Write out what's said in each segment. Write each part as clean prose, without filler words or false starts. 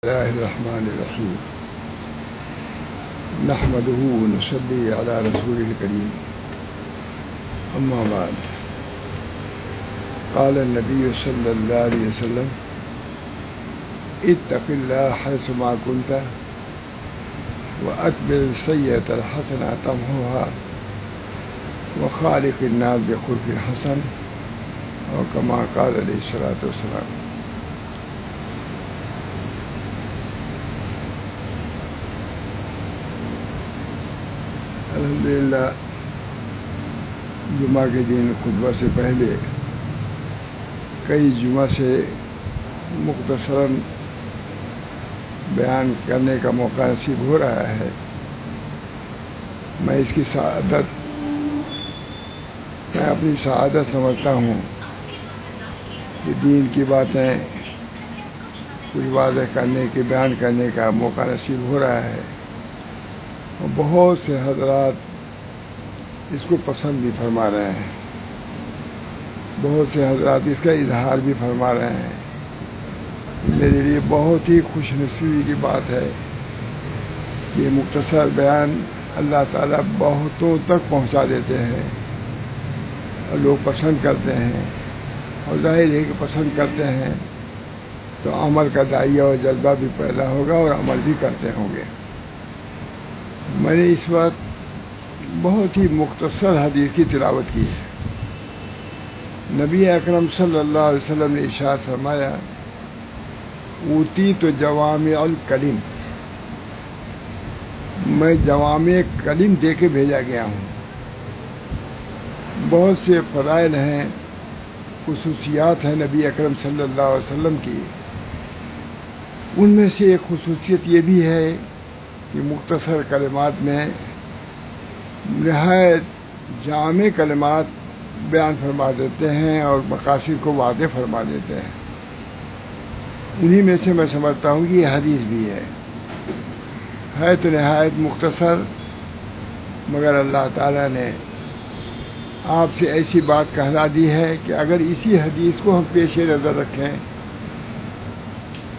الله الرحمن الرحيم نحمده ونصلي على رسوله الكريم أما بعد قال النبي صلى الله عليه وسلم اتق الله حيثما كنت وأتبع السيئة الحسنة تمحوها وخالق الناس بخلق حسن أو كما قال عليه الصلاة والسلام. الحمدللہ جمعہ کے دن خطبہ سے پہلے کئی جمعہ سے مختصراً بیان کرنے کا موقع نصیب ہو رہا ہے. میں اپنی سعادت سمجھتا ہوں کہ دین کی باتیں کچھ واضح کرنے کے بیان کرنے کا موقع نصیب ہو رہا ہے اور بہت سے حضرات اس کو پسند بھی فرما رہے ہیں, بہت سے حضرات اس کا اظہار بھی فرما رہے ہیں. میرے لیے بہت ہی خوش نصیبی کی بات ہے کہ یہ مختصر بیان اللہ تعالیٰ بہتوں تک پہنچا دیتے ہیں اور لوگ پسند کرتے ہیں, اور ظاہر ہے کہ پسند کرتے ہیں تو عمل کا داعیہ اور جذبہ بھی پیدا ہوگا اور عمل بھی کرتے ہوں گے. میں نے اس وقت بہت ہی مختصر حدیث کی تلاوت کی ہے. نبی اکرم صلی اللہ علیہ وسلم نے ارشاد فرمایا اوتیت جوامع الکلم, میں جوامع کلم دے کے بھیجا گیا ہوں. بہت سے فضائل ہیں, خصوصیات ہیں نبی اکرم صلی اللہ علیہ وسلم کی. ان میں سے ایک خصوصیت یہ بھی ہے کہ مختصر کلمات میں نہایت جامع کلمات بیان فرما دیتے ہیں اور مقاصد کو واضح فرما دیتے ہیں. انہی میں سے میں سمجھتا ہوں کہ یہ حدیث بھی ہے تو نہایت مختصر, مگر اللہ تعالیٰ نے آپ سے ایسی بات کہلا دی ہے کہ اگر اسی حدیث کو ہم پیش نظر رکھیں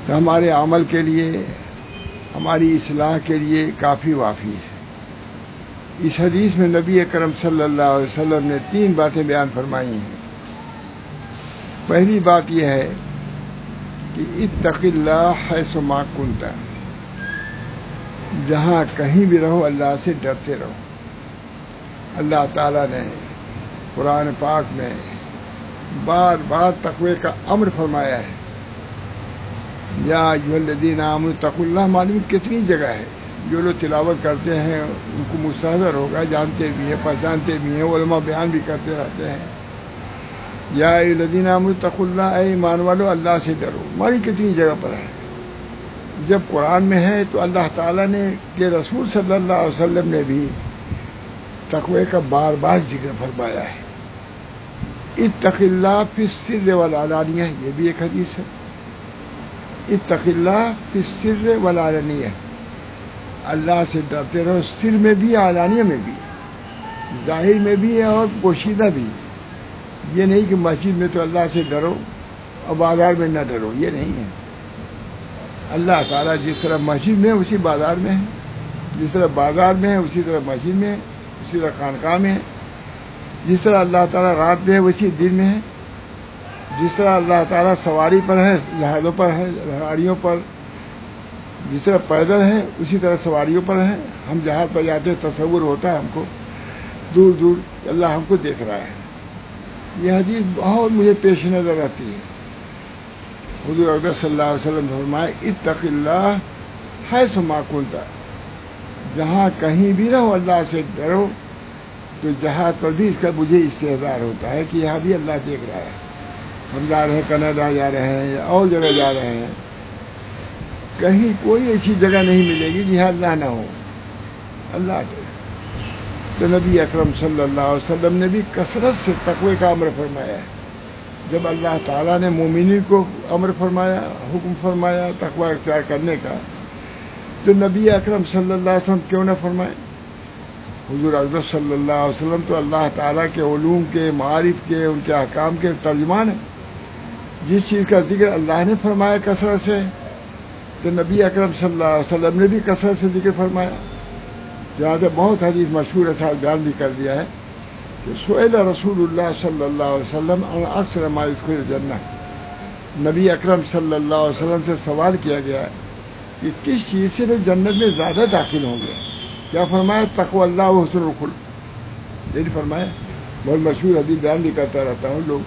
تو ہمارے عمل کے لیے, ہماری اصلاح کے لیے کافی وافی ہے. اس حدیث میں نبی اکرم صلی اللہ علیہ وسلم نے 3 باتیں بیان فرمائی ہیں. پہلی بات یہ ہے کہ اتق اللہ حیث ما کنت, جہاں کہیں بھی رہو اللہ سے ڈرتے رہو. اللہ تعالیٰ نے قرآن پاک میں بار بار تقوی کا امر فرمایا ہے. یا ایھا الذین آمنوا اتقوا اللہ, معلوم کتنی جگہ ہے. جو لوگ تلاوت کرتے ہیں ان کو مستحضر ہوگا, جانتے بھی ہیں, پہچانتے بھی ہیں, علماء بیان بھی کرتے رہتے ہیں. یا ایھا الذین آمنوا اتقوا اللہ, اے ایمان والو اللہ سے ڈرو. ہماری کتنی جگہ پر ہے. جب قرآن میں ہے تو اللہ تعالیٰ نے کہ رسول صلی اللہ علیہ وسلم نے بھی تقوی کا بار بار ذکر فرمایا ہے. اتق اللہ فی السر والعلانیہ, یہ بھی ایک حدیث ہے. اتق اللہ فی السر والعلانیہ, اللہ سے ڈرتے رہو سر میں بھی علانیہ میں بھی, ظاہر میں بھی ہے اور پوشیدہ بھی. یہ نہیں کہ مسجد میں تو اللہ سے ڈرو اور بازار میں نہ ڈرو, یہ نہیں ہے. اللہ تعالیٰ جس طرح مسجد میں اسی بازار میں ہے, جس طرح بازار میں ہے اسی طرح مسجد میں ہے, اسی طرح خانقاہ میں ہے. جس طرح اللہ تعالیٰ رات میں ہے ویسی دن میں ہے. جس طرح اللہ تعالیٰ سواری پر ہے, جہازوں پر ہے, گاڑیوں پر, جس طرح پیدل ہے اسی طرح سواریوں پر ہیں. ہم جہاز پر جاتے تصور ہوتا ہے ہم کو دور دور اللہ ہم کو دیکھ رہا ہے. یہ حدیث بہت مجھے پیش نظر آتی ہے. حضور اکرم صلی اللہ علیہ وسلم نے فرمایا اتق اللہ حیث ما کنت, جہاں کہیں بھی رہو اللہ سے ڈرو. تو جہاز پر بھی اس کا مجھے استحضار ہوتا ہے کہ یہاں بھی اللہ دیکھ رہا ہے. ہم جا رہے ہیں کینیڈا جا رہے ہیں یا اور جگہ جا رہے ہیں, کہیں کوئی ایسی جگہ نہیں ملے گی جہاں اللہ نہ ہو. اللہ کے تو نبی اکرم صلی اللہ علیہ وسلم نے بھی کثرت سے تقوی کا امر فرمایا ہے. جب اللہ تعالیٰ نے مومنین کو امر فرمایا, حکم فرمایا تقوی اختیار کرنے کا, تو نبی اکرم صلی اللہ علیہ وسلم کیوں نہ فرمائے. حضور اکرم صلی اللہ علیہ وسلم تو اللہ تعالیٰ کے علوم کے, معارف کے, ان کے احکام کے ترجمان ہیں. جس چیز کا ذکر اللہ نے فرمایا کثرت سے تو نبی اکرم صلی اللہ علیہ وسلم نے بھی کثرت سے ذکر فرمایا. جہاں بہت حدیث مشہور ہے، بیان بھی کر دیا ہے کہ سئل رسول اللہ صلی اللہ علیہ وسلم عن اکثر ما یدخل الجنہ. نبی اکرم صلی اللہ علیہ وسلم سے سوال کیا گیا ہے کہ کس چیز سے لوگ جنت میں زیادہ داخل ہوں گے. کیا فرمایا؟ تقوی اللہ و حسن الخلق. یہ فرمایا. بہت مشہور حدیث بیان بھی کرتا رہتا ہوں لوگ.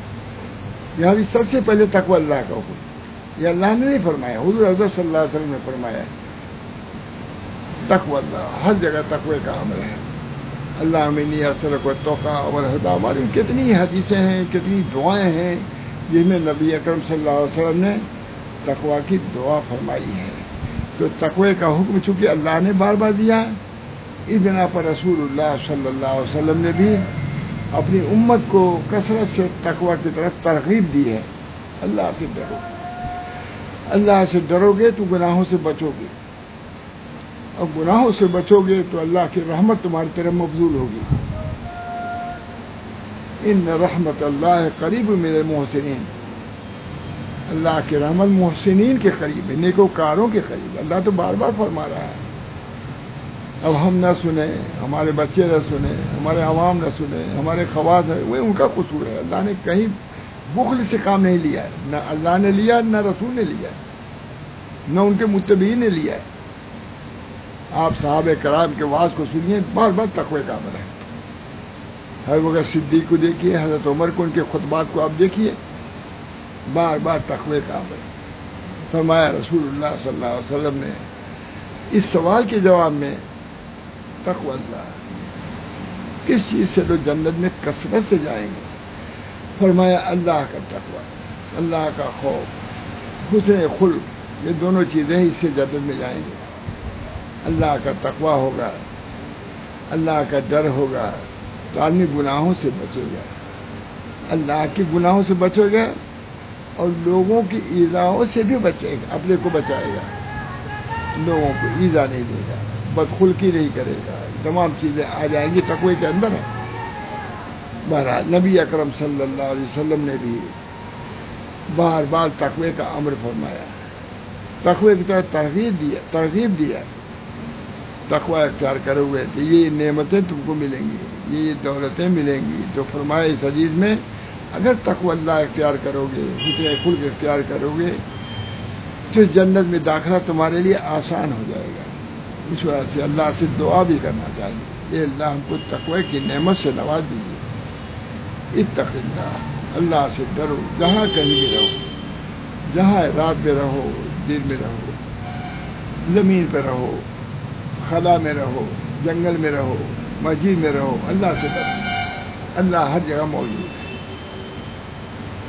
یہاں بھی سب سے پہلے تقوی اللہ کا حکم. یہ اللہ نے نہیں فرمایا، حضور حضرت صلی اللہ علیہ وسلم نے فرمایا. تقوی اللہ، ہر جگہ تقوی کا عمل ہے. اللہ منی اسألک التقی والہدی. ہماری کتنی حدیثیں ہیں، کتنی دعائیں ہیں جن میں نبی اکرم صلی اللہ علیہ وسلم نے تقوی کی دعا فرمائی ہے. تو تقوی کا حکم چونکہ اللہ نے بار بار دیا، اس بنا پر رسول اللہ صلی اللہ علیہ وسلم نے بھی اپنی امت کو کثرت سے تقوی کی طرف ترغیب دی ہے. اللہ سے ڈرو، اللہ سے ڈرو گے تو گناہوں سے بچو گے، اور گناہوں سے بچو گے تو اللہ کی رحمت تمہاری طرف مبذول ہوگی. ان رحمت اللہ قریب من المحسنین. اللہ کی رحمت محسنین کے قریب ہے، نیکوکاروں کے قریب. اللہ تو بار بار فرما رہا ہے. اب ہم نہ سنیں، ہمارے بچے نہ سنیں، ہمارے عوام نہ سنیں، ہمارے خواص ہیں، وہ ان کا قصور ہے. اللہ نے کہیں بخل سے کام نہیں لیا ہے، نہ اللہ نے لیا، نہ رسول نے لیا، نہ ان کے متبعین نے لیا ہے. آپ صحابہ کرام کے وعظ کو سنیے، بار بار تقوی کا عمل ہے. ہر وقت صدیق کو دیکھیے، حضرت عمر کو، ان کے خطبات کو آپ دیکھیے، بار بار تقوی کا عمل. فرمایا رسول اللہ صلی اللہ علیہ وسلم نے اس سوال کے جواب میں، تقوی اللہ، کس چیز سے لوگ جنت میں کثرت سے جائیں گے؟ فرمایا اللہ کا تقوی، اللہ کا خوف، حسن خلق، یہ دونوں چیزیں اس سے جنت میں جائیں گے. اللہ کا تقوی ہوگا، اللہ کا ڈر ہوگا تو آدمی گناہوں سے بچے گا. اللہ کے گناہوں سے بچے گا اور لوگوں کی ایذاؤں سے بھی بچے گا. اپنے کو بچائے گا، لوگوں کو ایذا نہیں دے گا، بدخلقی نہیں کرے گا. تمام چیزیں آ جائیں گی تقوی کے اندر ہے. بہرحال نبی اکرم صلی اللہ علیہ وسلم نے بھی بار بار تقوی کا امر فرمایا، تقوی کی طرف ترغیب دیا. تقوی اختیار کرو گے کہ یہ نعمتیں تم کو ملیں گی، یہ دولتیں ملیں گی. تو فرمایا اس حدیث میں، اگر تقوی اللہ اختیار کرو گے، حسن خلق اختیار کرو گے تو جنت میں داخلہ تمہارے لیے آسان ہو جائے گا. اس وجہ سے اللہ سے دعا بھی کرنا چاہیے، اے اللہ ہم کو تقوی کی نعمت سے نواز دیجیے. اتق اللہ، اللہ سے ڈرو، جہاں کہیں بھی رہو، جہاں رات میں رہو، دن میں رہو، زمین پہ رہو، خلا میں رہو، جنگل میں رہو، مسجد میں رہو، اللہ سے ڈرو. اللہ ہر جگہ موجود ہے.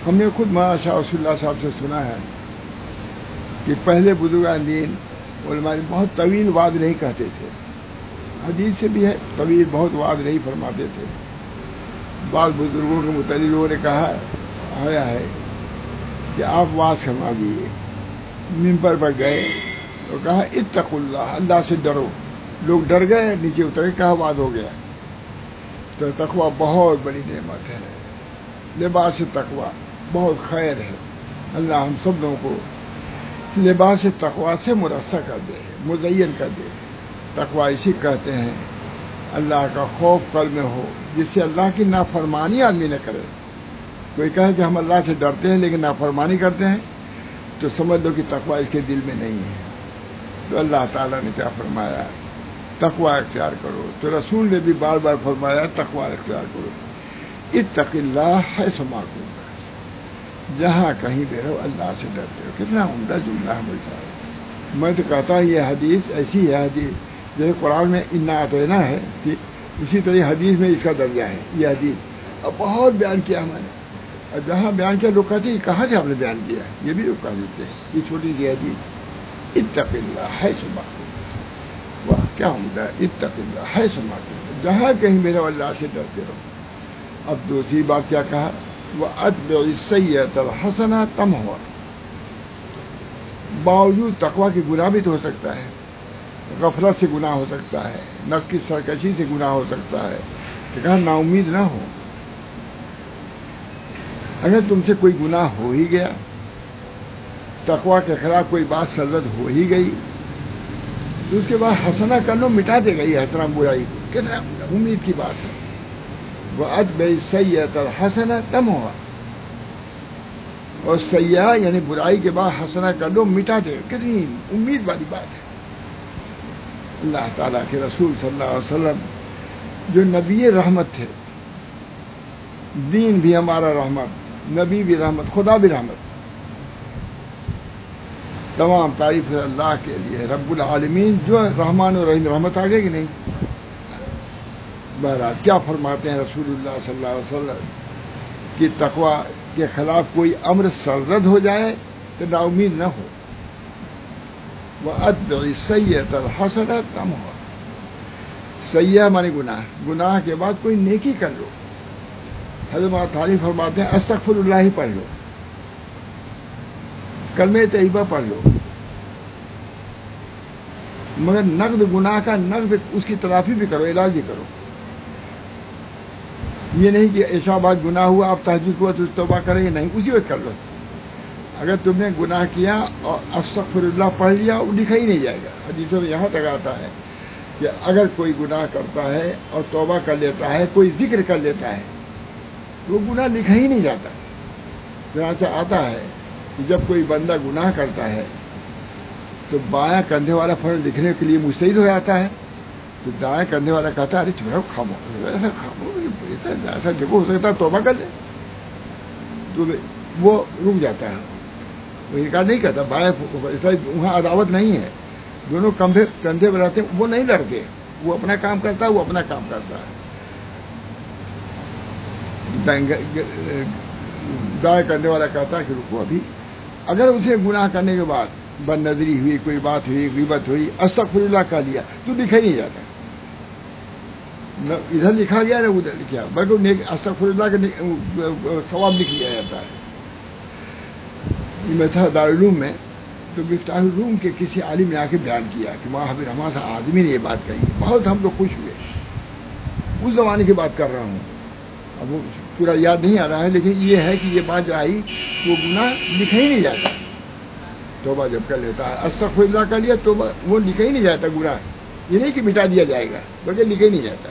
ہم نے خود مولانا شاہ رسول اللہ صاحب سے سنا ہے کہ پہلے بزرگان دین علماء بہت طویل وعظ نہیں کہتے تھے. حدیث سے بھی ہے، طویل بہت وعظ نہیں فرماتے تھے. بعض بزرگوں کے متعلق لوگوں نے کہا آیا ہے کہ آپ وعظ فرما دیجیے. ممبر پر گئے تو کہا اتقوا اللہ، اللہ سے ڈرو. لوگ ڈر گئے، نیچے اتر کے کہا وعظ ہو گیا. تو تقوی بہت بڑی نعمت ہے. لباس تقوی بہت خیر ہے. اللہ ہم سب لوگوں کو لباس تقوی سے مرصع کر دے، مزین کر دے. تقوی اسی کہتے ہیں اللہ کا خوف قلب میں ہو، جس سے اللہ کی نافرمانی آدمی نہ کرے. کوئی کہے کہ ہم اللہ سے ڈرتے ہیں لیکن نافرمانی کرتے ہیں، تو سمجھ لو کہ تقوی اس کے دل میں نہیں ہے. تو اللہ تعالیٰ نے کیا فرمایا؟ تقوی اختیار کرو. تو رسول نے بھی بار بار فرمایا تقوی اختیار کرو. اتق اللہ حیث ما کنت، جہاں کہیں بھی رہو اللہ سے ڈرتے ہو. کتنا عمدہ جملہ ہے میرے ساتھ. میں تو کہتا ہوں یہ حدیث ایسی ہے، حدیث جیسے قرآن میں انا اعطینا ہے، اسی طرح حدیث میں اس کا درجہ ہے. یہ حدیث اب بہت بیان کیا میں نے، اور جہاں بیان کیا لوگ کہتے ہیں کہاں سے ہم نے بیان کیا، یہ بھی لوگ کہہ دیتے ہیں. یہ چھوٹی سی حدیث اتق اللہ حیث ما کنت. واہ کیا عمدہ ہے. اتق اللہ حیث ما کنت، جہاں کہیں بھی رہو اللہ سے ڈرتے رہو. اب دوسری بات کیا کہا؟ وَأَتْبِعِ السَّيِّئَةَ الْحَسَنَةَ تَمْحُهَا. باوجود تقوی کے گناہ بھی تو ہو سکتا ہے، غفلت سے گناہ ہو سکتا ہے، نفس کی سرکشی سے گناہ ہو سکتا ہے. کہ کہا نا امید نہ ہو. اگر تم سے کوئی گناہ ہو ہی گیا تقوی کے خلاف کوئی بات سرزد ہو ہی گئی تو اس کے بعد حسنہ کر لو، مٹا دے گئی حسنہ برائی کو، کتنا امید کی بات ہے. وَأَتْبِعِ السَّيِّئَةَ الْحَسَنَةَ تَمْحُهَا، اور سیاح یعنی برائی کے بعد حسنہ کر لو، مٹا دے، کتنی امید والی بات ہے. اللہ تعالیٰ کے رسول صلی اللہ علیہ وسلم جو نبی رحمت تھے، دین بھی ہمارا رحمت، نبی بھی رحمت، خدا بھی رحمت، تمام تعریف ہے اللہ کے لیے رب العالمین جو رحمان و رحیم. رحمت آ گئی کہ نہیں؟ بہرحال کیا فرماتے ہیں رسول اللہ صلی اللہ علیہ وسلم کہ تقوی کے خلاف کوئی امر سرزد ہو جائے تو نا امید نہ ہو. وَأَتْبِعِ السَّيِّئَةَ الْحَسَنَةَ تَمْحُهَا، سیاح مانے گناہ، گناہ کے بعد کوئی نیکی کر لو. حضرت تعریف فرماتے ہیں استغفر اللہ ہی پڑھ لو، کلمہ طیبہ پڑھ لو، مگر نقد گناہ کا نقد اس کی تلافی بھی کرو، علاج بھی کرو. یہ نہیں کہ ایسا بات گناہ ہوا آپ تہجد ہوا تو توبہ کریں، نہیں، اسی وقت کر لو. اگر تم نے گناہ کیا اور استغفر اللہ پڑھ لیا، وہ لکھا ہی نہیں جائے گا. حدیثوں میں یہاں تک آتا ہے کہ اگر کوئی گناہ کرتا ہے اور توبہ کر لیتا ہے، کوئی ذکر کر لیتا ہے، وہ گناہ لکھا ہی نہیں جاتا. چنانچہ آتا ہے کہ جب کوئی بندہ گناہ کرتا ہے تو بایاں کندھے والا فرض لکھنے کے لیے مستعد ہو جاتا ہے، تو دائیں کندھے والا کہتا ہے ارے چھوڑو، خامو ایسا دیکھو، ہو سکتا ہے توبہ کر لے. تو وہ رک جاتا ہے، وہ انکار نہیں کرتا. بائیں ایسا وہاں عداوت نہیں ہے، دونوں کندھے بناتے ہیں، وہ نہیں لڑتے، وہ اپنا کام کرتا ہے، وہ اپنا کام کرتا ہے. دائیں کرنے والا کہتا ہے کہ رکو ابھی. اگر اسے گناہ کرنے کے بعد بد نظری ہوئی، کوئی بات ہوئی، غیبت ہوئی، استغفر اللہ کہہ لیا تو لکھا ہی نہیں جاتا. نہ ادھر لکھا گیا نہ ادھر لکھا، بلکہ استغفر اللہ کا ثواب لکھ لیا جاتا ہے. میں تھا دارالعلوم میں، تو مفتاح الروم کے کسی عالم نے آ کے بیان کیا کہ ماں حبیر رحمان صاحب آدمی نے یہ بات کہی. بہت ہم لوگ خوش ہوئے. اس زمانے کی بات کر رہا ہوں، اب وہ پورا یاد نہیں آ رہا ہے، لیکن یہ ہے کہ یہ بات جو آئی وہ گناہ لکھا ہی نہیں جاتا. توبہ جب کر لیتا ہے، استغفر اللہ کر لیا، توبہ وہ لکھا ہی نہیں جاتا گناہ. یہ نہیں کہ مٹا دیا جائے گا، بلکہ لکھا ہی نہیں جاتا.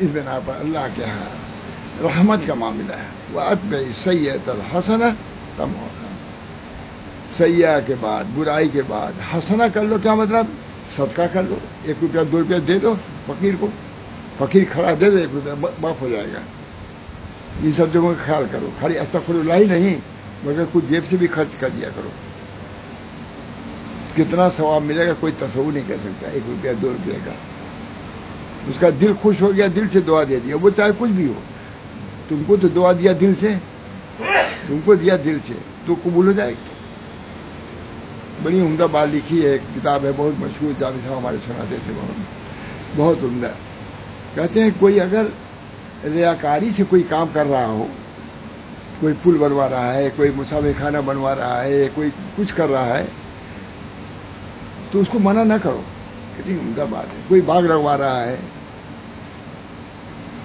اس بنا پر اللہ کے ہاں رحمت کا معاملہ ہے. وَأَتْبِعِ السَّيِّئَةَ الْحَسَنَةَ تَمْحُهَا، سیاح کے بعد، برائی کے بعد حسنہ کر لو. کیا مطلب؟ صدقہ کر لو، 1 روپیہ 2 روپیہ دے دو فقیر کو، فقیر کھڑا دے دو 1 روپیہ، معاف ہو جائے گا. ان سب جگہوں کا خیال کرو. خالی استغفر اللہ ہی نہیں، مگر کچھ جیب سے بھی خرچ کر دیا کرو. کتنا ثواب ملے گا کوئی تصور نہیں کر سکتا. 1 روپیہ 2 روپیہ کا، اس کا دل خوش ہو گیا، دل سے دعا دے دیا، وہ چاہے کچھ بھی ہو. تم کو تو دعا دیا دل سے، تم کو دیا دل سے تو قبول ہو جائے گی. بڑی عمدہ بات لکھی ہے، ایک کتاب ہے بہت مشہور، جاوید صاحب ہمارے سناتے تھے، بہت عمدہ. کہتے ہیں کوئی اگر ریاکاری سے کوئی کام کر رہا ہو، کوئی پل بنوا رہا ہے، کوئی مسافر خانہ بنوا رہا ہے، کوئی کچھ کر رہا ہے، تو اس کو منع نہ کرو. کتنی عمدہ بات ہے. کوئی باغ لگوا رہا ہے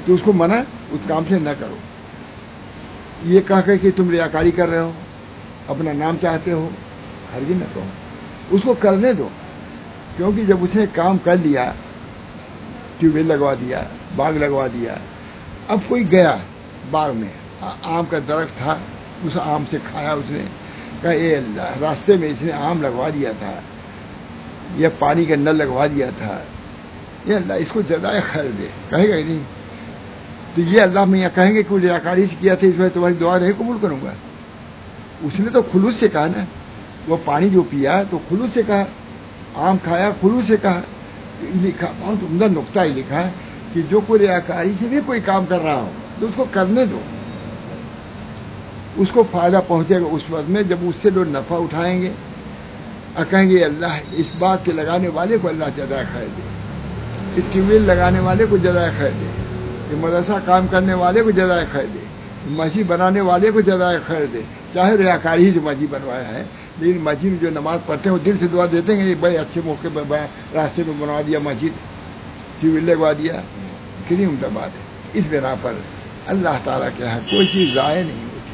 تو اس کو منع اس کام سے نہ کرو. یہ کہہ کر کہ تم ریاکاری کر رہے ہو، اپنا نام چاہتے ہو، ہرگز نہ کہو. اس کو کرنے دو، کیونکہ جب اس نے کام کر لیا، ٹیوب ویل لگوا دیا، باغ لگوا دیا، اب کوئی گیا باغ میں، آم کا درخت تھا، اس آم سے کھایا، اس نے کہا اے اللہ، راستے میں اس نے آم لگوا دیا تھا یا پانی کا نل لگوا دیا تھا، یہ اللہ اس کو جزائے خیر دے. کہے گا نہیں؟ تو یہ اللہ میں یہ کہیں گے کہ وہ ریاکاری سے کیا تھا، اس میں تمہاری دعا نہیں قبول کروں گا. اس نے تو خلوص سے کہا نا، وہ پانی جو پیا تو خلوص سے کہا، آم کھایا خلوص سے کہا. لکھا بہت عمدہ نقطہ ہی لکھا ہے کہ جو کوئی ریاکاری سے بھی کوئی کام کر رہا ہو تو اس کو کرنے دو. اس کو فائدہ پہنچے گا اس وقت میں جب اس سے لوگ نفع اٹھائیں گے اور کہیں گے اللہ اس بات کے لگانے والے کو اللہ جزائے خیر دے، اس ٹیوب ویل لگانے والے کو جزائے خیر دے، یہ مدرسہ کام کرنے والے کو جزائے خیر دے، مسجد بنانے والے کو جزائے خیر دے. چاہے ریاکاری ہی جو مسجد بنوایا ہے، لیکن مسجد میں جو نماز پڑھتے ہیں وہ دل سے دعا دیتے ہیں کہ بڑے اچھے موقع پہ راستے میں بنوا دیا مسجد، ٹیوب ویل لگوا دیا. کتنی عمدہ بات ہے. اس بنا پر اللہ تعالیٰ کے یہاں کوئی چیز ضائع نہیں ہوتی.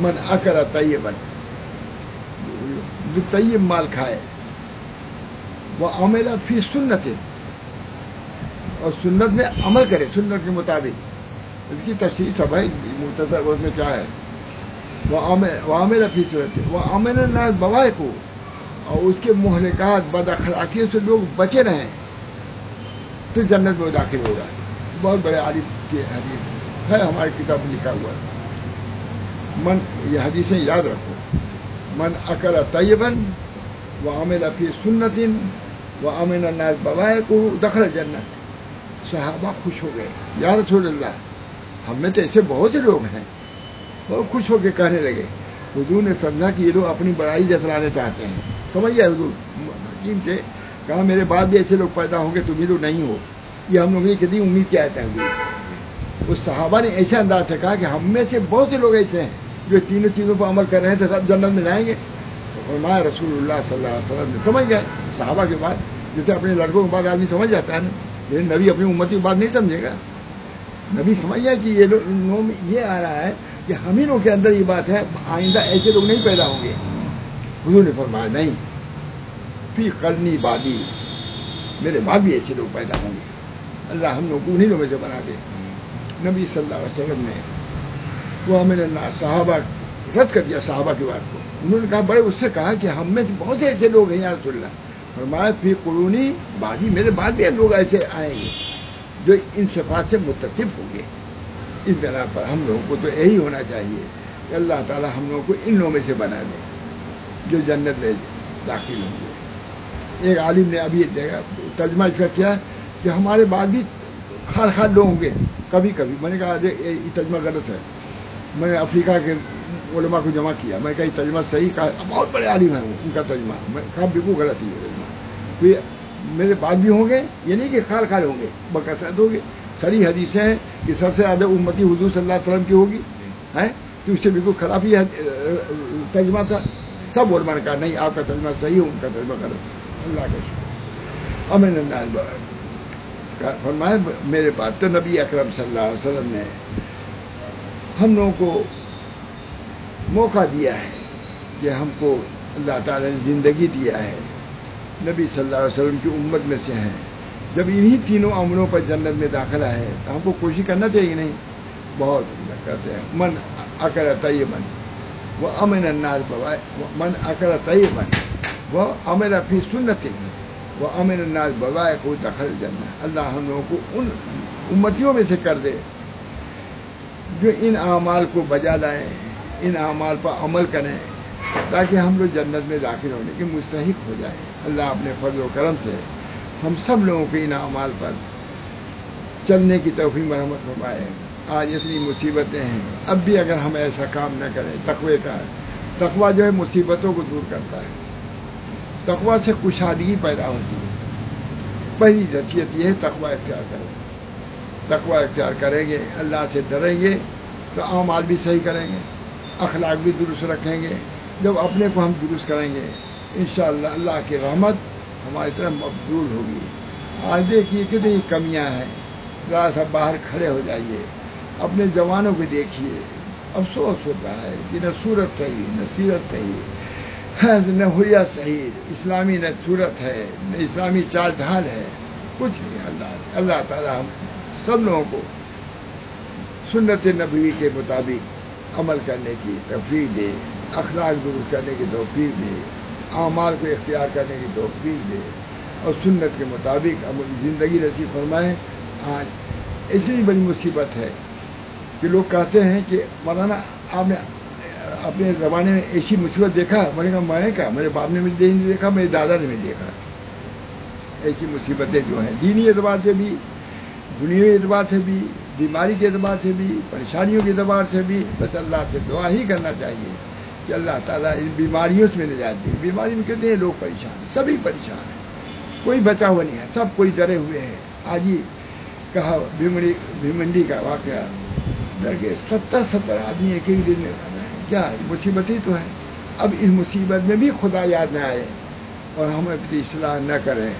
من اکل طیبا، جو طیب مال کھائے، وہ عمل فی سنت، اور سنت میں عمل کرے، سنت کے مطابق. اس کی تشریح سب ہے مختصر، اس میں کیا ہے، وہ عمل فی سنت، وہ عمل الناس بوائق، اور اس کے مہلکات بد اخلاقیوں سے لوگ بچے رہیں تو جنت میں داخل ہوگا. بہت بڑے عالم کی حدیث ہے، ہماری کتاب میں لکھا ہوا ہے. یہ حدیثیں یاد رکھو. من اکل طیبا وعمل فی سنت وامن الناس بوائق دخل الجنت. صحابہ خوش ہو گئے، یا رسول اللہ، ہم میں تو ایسے بہت سے لوگ ہیں. بہت خوش ہو کے کہنے لگے. حضور نے سمجھا کہ یہ لوگ اپنی بڑائی جتلانے چاہتے ہیں. سمجھ گئے حضور حکیم سے کہا میرے بعد بھی ایسے لوگ پیدا ہوں گے، تم ہی لوگ نہیں ہو. یہ ہم لوگ یہ کتنی امید کیا ہے حضور. اس صحابہ نے ایسے انداز سے کہا کہ ہم میں سے بہت سے لوگ ایسے ہیں جو تینوں چیزوں پر عمل کر رہے ہیں تو سب جنت میں جائیں گے. فرمایا رسول اللہ صلی اللہ علیہ وسلم نے. سمجھ گئے صحابہ کے بعد، جیسے اپنے لڑکوں کے بعد آدمی سمجھ جاتا ہے نا، لیکن نبی اپنی امت کی بات نہیں سمجھے گا. نبی سمجھ گیا کہ یہ لوگ یہ آ رہا ہے کہ ہم ہی لوگ کے اندر یہ بات ہے، آئندہ ایسے لوگ نہیں پیدا ہوں گے. حضور نے فرمایا نہیں، فی قرنی بعدی، میرے بعد بھی ایسے لوگ پیدا ہوں گے. اللہ ہم لوگ کو انہیں لوگوں سے بنا دے. نبی صلی اللہ علیہ وسلم نے وہ ہمیں صحابہ رد کر دیا صحابہ کی بات کو. انہوں نے کہا بڑے اس سے کہا کہ ہم میں بہت سے ایسے لوگ ہیں یا رسول اللہ. فرمایا فی قرونی بعدی، میرے بعد بھی لوگ ایسے آئیں گے جو ان صفات سے متصف ہوں گے. اس بنا پر ہم لوگوں کو تو یہی ہونا چاہیے کہ اللہ تعالی ہم لوگوں کو ان لوگوں میں سے بنا دے جو جنت میں داخل ہوں گے. ایک عالم نے ابھی ترجمہ اس کا کیا کہ ہمارے بعد بھی خال خال لوگ ہوں گے کبھی کبھی. میں نے کہا یہ ترجمہ غلط ہے. میں نے افریقہ کے علماء کو جمع کیا، میں نے کہا یہ ترجمہ صحیح کہا، بہت بڑے عالم ہیں ان کا ترجمہ. میں کہا بالکل غلط ہی ہے ترجمہ. تو میرے بعد بھی ہوں گے، یہ نہیں کہ خال خال ہوں گے، بکثرت ہوں گے. ساری حدیثیں ہیں کہ سب سے زیادہ امتی حضور صلی اللہ علیہ وسلم کی ہوگی ہے، تو اس سے بالکل خلاف ہی ترجمہ تھا. سب علماء نے کہا نہیں آپ کا ترجمہ صحیح ہے، ان کا ترجمہ غلط. اللہ کا شکر. امن اللہ فرمایا میرے پاس تو نبی اکرم صلی اللہ علیہ وسلم نے ہم لوگوں کو موقع دیا ہے کہ ہم کو اللہ تعالی نے زندگی دیا ہے، نبی صلی اللہ علیہ وسلم کی امت میں سے ہیں. جب انہی تینوں عملوں پر جنت میں داخلہ ہے تو ہم کو کوشش کرنا چاہیے نہیں. بہت کرتے ہیں. من اکل طیبا وہ امن الناس بوائق، من اکل طیبا وہ عمل فی سنت وہ امن الناس بوائق دخل الجنہ. اللہ ہم لوگوں کو ان امتیوں میں سے کر دے جو ان اعمال کو بجا لائیں، ان اعمال پر عمل کریں تاکہ ہم لوگ جنت میں داخل ہونے کے مستحق ہو جائیں. اللہ اپنے فضل و کرم سے ہم سب لوگوں کے ان اعمال پر چلنے کی توفیق مرحمت فرمائے. آج اتنی مصیبتیں ہیں، اب بھی اگر ہم ایسا کام نہ کریں تقوی کا، تقوی جو ہے مصیبتوں کو دور کرتا ہے. تقوی سے کشادگی پیدا ہوتی ہے. پہلی حیثیت یہ ہے تقوی اختیار کریں. تقوی اختیار کریں گے، اللہ سے ڈریں گے تو اعمال بھی صحیح کریں گے، اخلاق بھی درست رکھیں گے. جب اپنے کو ہم درست کریں گے انشاءاللہ اللہ کی رحمت ہماری طرف مقبول ہوگی. آج دیکھیے کتنی کمیاں ہیں. ذرا سا باہر کھڑے ہو جائیے، اپنے جوانوں کو دیکھیے، افسوس ہوتا ہے کہ نہ صورت صحیح، نہ سیرت صحیح، نہ حلیہ صحیح، اسلامی نہ صورت ہے، نہ اسلامی چال ڈھال ہے، کچھ نہیں. اللہ تعالی ہم سب لوگوں کو سنت نبوی کے مطابق عمل کرنے کی توفیق دے، اخلاق درست کرنے کی توفیق دے، اعمال کو اختیار کرنے کی توفیق دے اور سنت کے مطابق عمل زندگی نصیب فرمائے. آج ایسی بڑی مصیبت ہے کہ لوگ کہتے ہیں کہ مولانا آپ نے اپنے زمانے میں ایسی مصیبت دیکھا. میں نے کہا میں کہا میرے باپ نے بھی نہیں دیکھا، میرے دادا نے بھی دیکھا. ایسی مصیبتیں جو ہیں دینی اعتبار سے بھی، دنیاوی اعتبار سے بھی، بیماری کے اعتبار سے بھی، پریشانیوں کے اعتبار سے بھی. بس اللہ سے دعا ہی کرنا چاہیے کہ اللہ تعالیٰ ان بیماریوں سے نجات دے. بیماری میں کہتے ہیں لوگ پریشان ہیں، سبھی پریشان ہیں، کوئی بچا ہوا نہیں ہے، سب کوئی ڈرے ہوئے ہیں. آج ہی کہا بھیمنڈی کا واقعہ، ڈر کے 70 آدمی ایک ہی دن میں کیا مصیبت ہی تو ہے. اب اس مصیبت میں بھی خدا یاد نہ آئے اور ہم اپنی اصلاح نہ کریں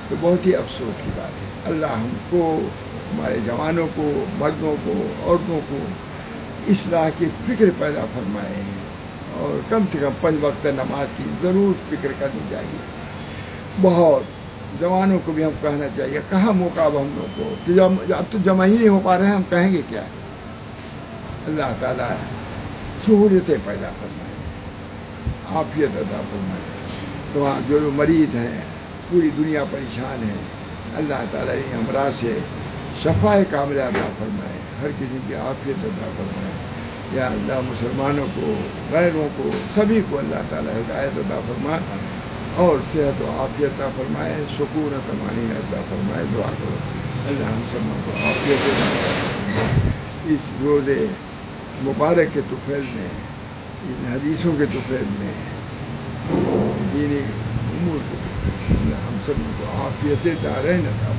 تو بہت ہی افسوس کی بات ہے. اللہ ہم کو، ہمارے جوانوں کو، مردوں کو، عورتوں کو اصلاح کی فکر پیدا فرمائے، اور کم سے کم 5 وقت نماز کی ضرور فکر کرنی چاہیے. بہت جوانوں کو بھی ہم کہنا چاہیے، کہاں موقع اب ہم لوگ کو، اب تو جمع ہی نہیں ہو پا رہے ہیں، ہم کہیں گے کیا؟ اللہ تعالیٰ سہولتیں پیدا فرمائے، عافیت عطا فرمائے. تو وہاں جو مریض ہیں، پوری دنیا پریشان ہے، اللہ تعالیٰ ان امراض سے شفا کاملہ عطا فرمائے، ہر کسی کی عافیت عطا فرمائے. یا اللہ مسلمانوں کو، غیروں کو، سبھی کو اللہ تعالیٰ ہدایت عطا فرمائے اور صحت و عافیت عطا فرمائے، سکون و طمانینہ عطا فرمائے. دعا کرو اللہ ہم سب کو عافیت عطا فرمائے. اس روز مبارک کے طفیل میں، ان حدیثوں کے طفیل میں، دینی امور کے طفیل میں ہم سب کو عافیت دارین عطا